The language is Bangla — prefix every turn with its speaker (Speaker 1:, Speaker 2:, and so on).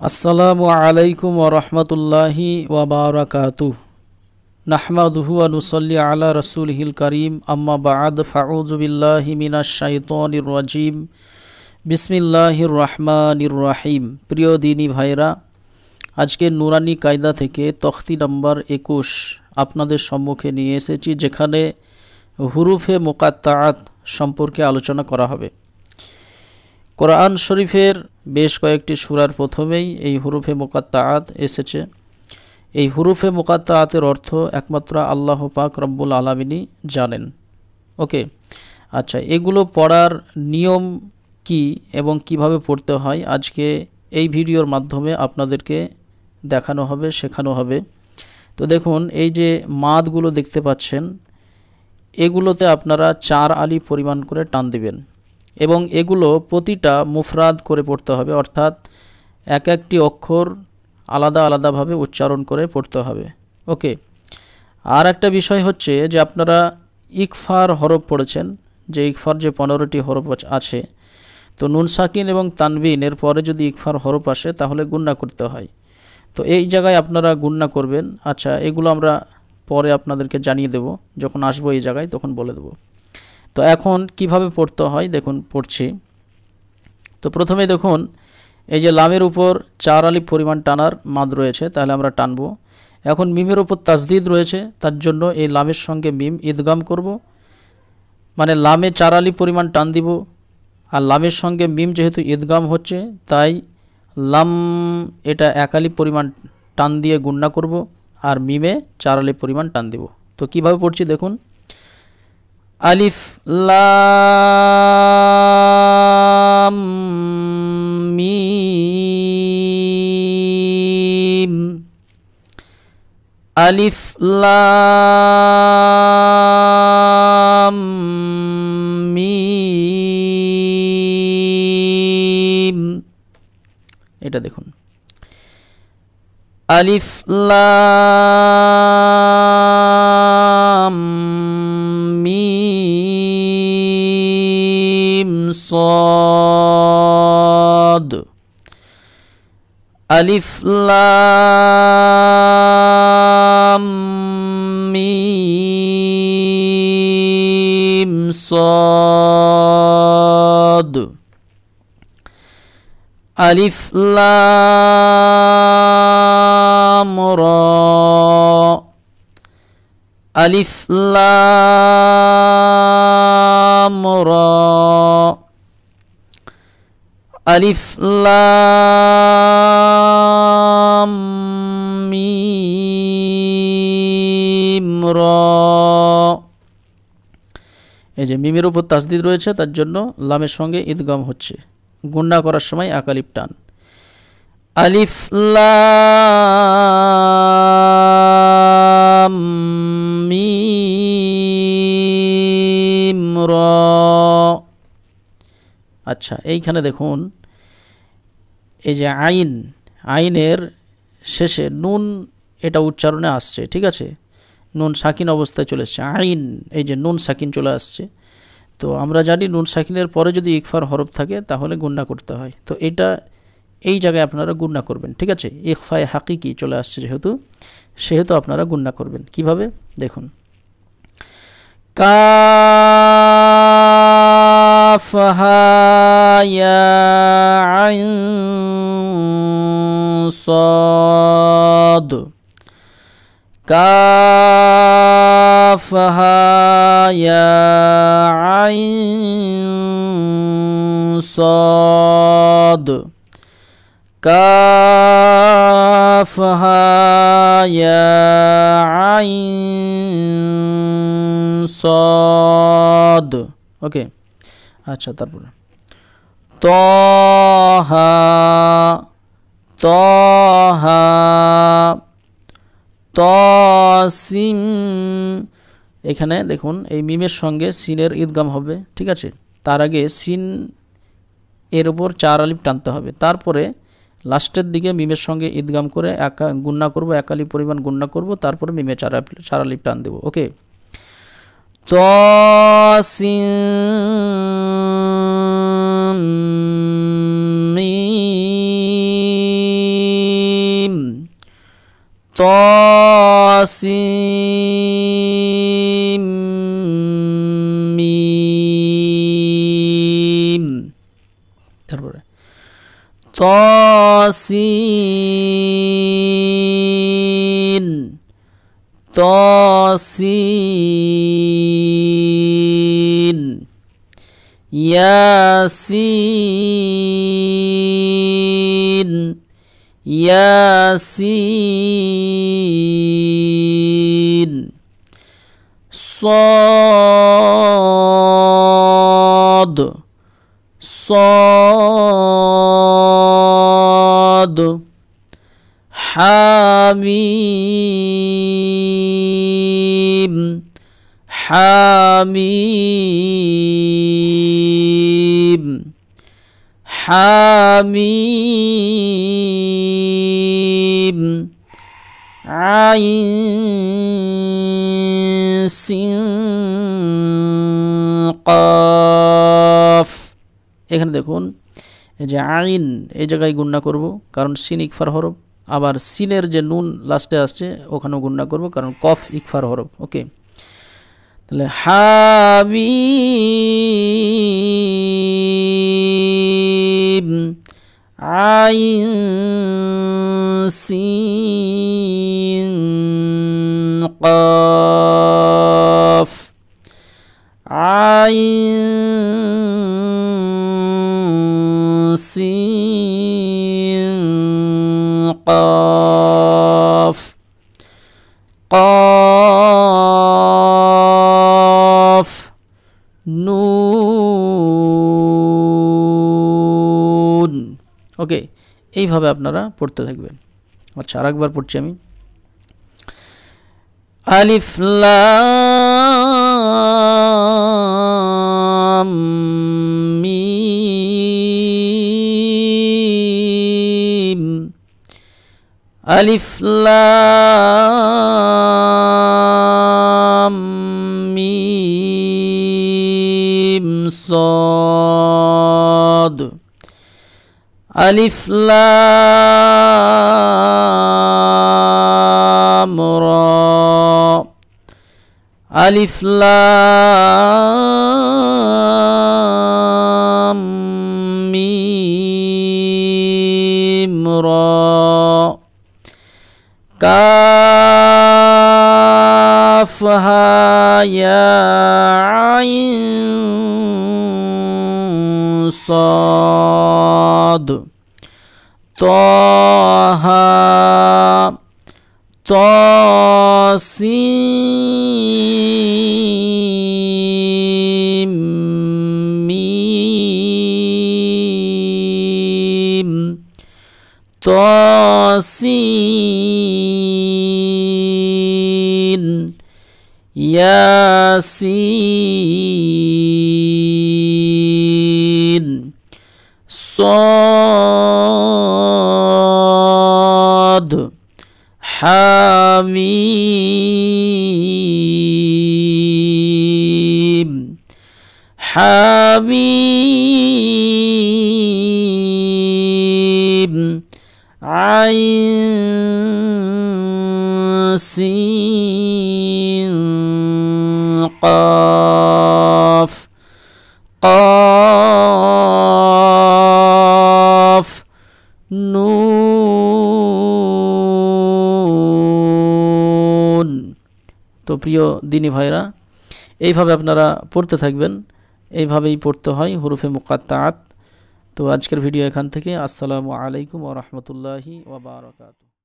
Speaker 1: আসসালামু আলাইকুম ওয়া রাহমাতুল্লাহি ওয়া বারাকাতুহু নাহমাদুহু ওয়া নুসাল্লি আলা রাসূলিহিল কারীম আম্মা বা'দ ফাউযু বিল্লাহি মিনাশ শাইতানির রাজীম বিসমিল্লাহির রহমানির রহিম। প্রিয় দিনী ভাইরা, আজকে নুরানি কায়দা থেকে তখতি নাম্বার 21 আপনাদের সম্মুখে নিয়ে এসেছি, যেখানে হুরুফে মুকাত্তাআত সম্পর্কে আলোচনা করা হবে। কোরআন শরীফের বেশ কয়েকটি সূরার প্রথমেই এই হুরুফে মুকাত্তাআত এসেছে। এই হুরুফে মুকাত্তাআতের অর্থ একমাত্র আল্লাহ পাক রব্বুল আলামিনই জানেন। ওকে, আচ্ছা, এগুলো পড়ার নিয়ম কি এবং কিভাবে পড়তে হয় আজকে এই ভিডিওর মাধ্যমে আপনাদেরকে দেখানো হবে, শেখানো হবে। তো দেখুন, এই যে মাদগুলো দেখতে পাচ্ছেন, এগুলোতে আপনারা 4 আলিফ পরিমাণ করে টান দিবেন এবং এগুলো প্রতিটা মুফরাদ করে পড়তে হবে, অর্থাৎ এক একটি অক্ষর আলাদা আলাদাভাবে উচ্চারণ করে পড়তে হবে। ওকে, আর একটা বিষয় হচ্ছে যে আপনারা ইকফার হরফ পড়েছেন, যে ইকফার যে 15টি হরফ আছে, তো নুন সাকিন এবং তানবিন এর পরে যদি ইকফার হরফ আসে তাহলে গুণনা করতে হয়। তো এই জায়গায় আপনারা গুণনা করবেন। আচ্ছা, এগুলো আমরা পরে আপনাদেরকে জানিয়ে দেব, যখন আসবো এই জায়গায় তখন বলে দেব। তো এখন কিভাবে পড়তে হয় দেখুন, পড়ছি। তো প্রথমে দেখুন, এই যে লামের উপর 4 আলিফ পরিমাণ টানার মাদ রয়েছে, তাহলে আমরা টানবো। এখন মিমের উপর তাসদিদ রয়েছে, তার জন্য এই লামের সঙ্গে মিম ইদগাম করব, মানে লামে 4 আলিফ পরিমাণ টান দিব, আর লামের সঙ্গে মিম যেহেতু ইদগাম হচ্ছে তাই লাম এটা 1 আলিফ পরিমাণ টান দিয়ে গুণনা করব, আর মিমে 4 আলিফ পরিমাণ টান দিব। তো কিভাবে পড়ছি দেখুন, আলিফ লাম মিম, আলিফ লাম মিম। এটা দেখুন, আলিফ লাম মিম صاد, আলিফ লাম মিম صاد, আলিফ লাম রা, আলিফ লাম রা, আলিফ লাম মিম রা। এই যে মিমের উপর তাসদিদ রয়েছে, তার জন্য লামের সঙ্গে ইদগাম হচ্ছে। গুণনা করার সময় 1 আলিফ টান। আলিফ লাম মিম রা। আচ্ছা, এইখানে দেখুন, এই যে আইন, আইনের শেষে নুন এটা উচ্চারণে আসছে, ঠিক আছে, নুন সাকিন অবস্থায় চলে আসছে আইন, এই যে নুন সাকিন চলে আসছে। তো আমরা জানি নুন সাকিনের পরে যদি ইকফার হরফ থাকে তাহলে গুণনা করতে হয়। তো এটা এই জায়গায় আপনারা গুণনা করবেন, ঠিক আছে। ইকফায়ে হাকিকি চলে আসছে সেহেতু আপনারা গুণনা করবেন। কিভাবে দেখুন, কাফ হা ইয়া আইন সাদ, কাফ হা ইয়া আইন সাদ, কাফ হা ইয়া আইন সাদ। ওকে, আচ্ছা, তারপরে তহা, তহা, তসিম। এখানে দেখুন, এই মিমের সঙ্গে সিনের ইদগাম হবে, ঠিক আছে। তার আগে সিন এর উপর 4 আলিফ টানতে হবে, তারপরে লাস্টের দিকে মিমের সঙ্গে ইদগাম করে গুণনা করব, 1 আলিফ পরিমাণ গুণনা করব, তারপরে মিমে 4 আলিফ টান দেব। ওকে, তসিম তাসিম মিম, তারপরে তাসিন তাসিন, ইয়াসিন ইয়াসিন, صاد صاد، حميم حميم حميم، عين سين قاف। এখানে দেখুন এই যে আইন এই জায়গায় গুণনা করব কারণ সিন ইকফার হরফ, আবার সিনের যে নুন লাস্টে আসছে ওখানেও গুণনা করব কারণ কফ ইকফার হরফ। ওকে, তাহলে হামিম আইন সিন قاف عين سين قاف قاف নুন। ওকে, এইভাবে আপনারা পড়তে থাকবেন। আচ্ছা, আরেকবার পড়ছি আমি। আলিফ লাম মিম, আলিফ লাম মিম صاد، আলিফ লাম রা, আলিফ লাম মিম রা, কাফ হা ইয়া আইন صاد، তাহা তাসিম মিম তাসিন ইয়াসিন صاد حميم حميم عين سين قاف قاف নুন। তো প্রিয় দিনী ভাইরা, এইভাবে আপনারা পড়তে থাকবেন, এইভাবেই পড়তে হয় হুরুফে মুকাত্তাআত। তো আজকের ভিডিও এখান থেকে। আসসালামু আলাইকুম ওয়া রাহমাতুল্লাহি ওয়া বারাকাতুহু।